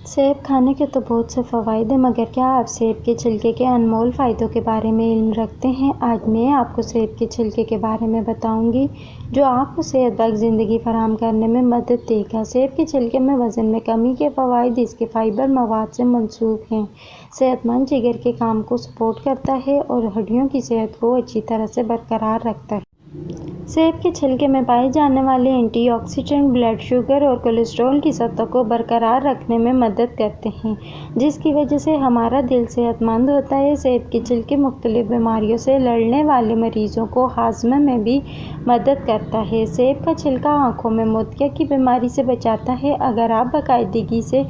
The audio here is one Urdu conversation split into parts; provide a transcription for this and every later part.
سیب کھانے کے تو بہت سے فوائد ہیں، مگر کیا آپ سیب کے چھلکے کے انمول فائدوں کے بارے میں علم رکھتے ہیں؟ آج میں آپ کو سیب کے چھلکے کے بارے میں بتاؤں گی، جو آپ کو صحت بخش زندگی فراہم کرنے میں مدد دے گا۔ سیب کے چھلکے میں وزن میں کمی کے فوائد اس کے فائبر مواد سے منسوب ہیں۔ صحت مند جگر کے کام کو سپورٹ کرتا ہے اور ہڈیوں کی صحت کو اچھی طرح سے برقرار رکھتا ہے۔ سیب کے چھلکے میں پائے جانے والے اینٹی آکسیڈنٹ بلڈ شوگر اور کولیسٹرول کی سطح کو برقرار رکھنے میں مدد کرتے ہیں، جس کی وجہ سے ہمارا دل صحت مند ہوتا ہے۔ سیب کے چھلکے مختلف بیماریوں سے لڑنے والے مریضوں کو ہاضمہ میں بھی مدد کرتا ہے۔ سیب کا چھلکا آنکھوں میں موتیا کی بیماری سے بچاتا ہے۔ اگر آپ باقاعدگی سے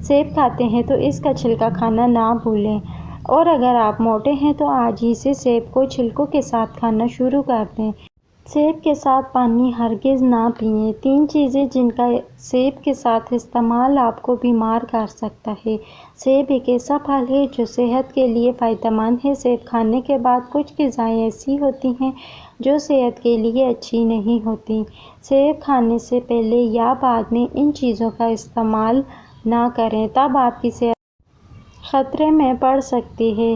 سیب کھاتے ہیں تو اس کا چھلکا کھانا نہ بھولیں، اور اگر آپ موٹے ہیں تو آج ہی سے سیب کو چھلکوں کے ساتھ کھانا شروع کر دیں۔ سیب کے ساتھ پانی ہرگز نہ پئیں۔ 3 چیزیں جن کا سیب کے ساتھ استعمال آپ کو بیمار کر سکتا ہے۔ سیب ایک ایسا پھل ہے جو صحت کے لیے فائدہ مند ہے۔ سیب کھانے کے بعد کچھ غذائیں ایسی ہوتی ہیں جو صحت کے لیے اچھی نہیں ہوتیں۔ سیب کھانے سے پہلے یا بعد میں ان چیزوں کا استعمال نہ کریں، تب آپ کی صحت خطرے میں پڑ سکتی ہے۔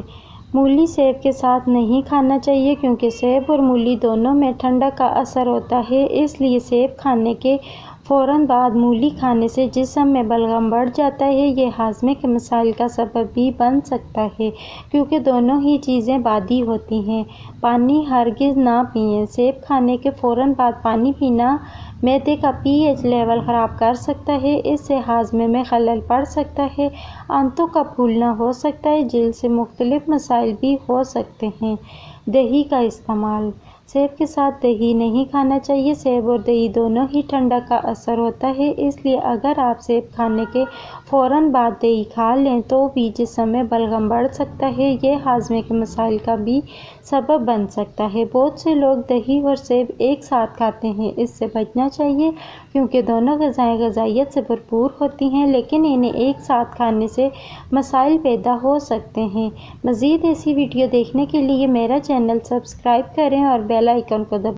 مولی سیب کے ساتھ نہیں کھانا چاہیے، کیونکہ سیب اور مولی دونوں میں ٹھنڈک کا اثر ہوتا ہے۔ اس لیے سیب کھانے کے فوراً بعد مولی کھانے سے جسم میں بلغم بڑھ جاتا ہے۔ یہ ہاضمے کے مسائل کا سبب بھی بن سکتا ہے، کیونکہ دونوں ہی چیزیں بادی ہوتی ہیں۔ پانی ہرگز نہ پئیں۔ سیب کھانے کے فوراً بعد پانی پینا معدے کا پی ایچ لیول خراب کر سکتا ہے۔ اس سے ہاضمے میں خلل پڑ سکتا ہے، آنتوں کا پھولنا ہو سکتا ہے، جلد سے مختلف مسائل بھی ہو سکتے ہیں۔ دہی کا استعمال۔ سیب کے ساتھ دہی نہیں کھانا چاہیے۔ سیب اور دہی دونوں ہی ٹھنڈک کا اثر ہوتا ہے، اس لیے اگر آپ سیب کھانے کے فوراً بعد دہی کھا لیں تو بھی جسم میں بلغم بڑھ سکتا ہے۔ یہ ہاضمے کے مسائل کا بھی سبب بن سکتا ہے۔ بہت سے لوگ دہی اور سیب ایک ساتھ کھاتے ہیں۔ اس سے بچنا چاہیے، کیونکہ دونوں غذائیں غذائیت سے بھرپور ہوتی ہیں، لیکن انہیں ایک ساتھ کھانے سے مسائل پیدا ہو سکتے ہیں۔ مزید ایسی ویڈیو دیکھنے کے لیے میرا چینل سبسکرائب کریں اور بیل آئیکن کو دبائیں۔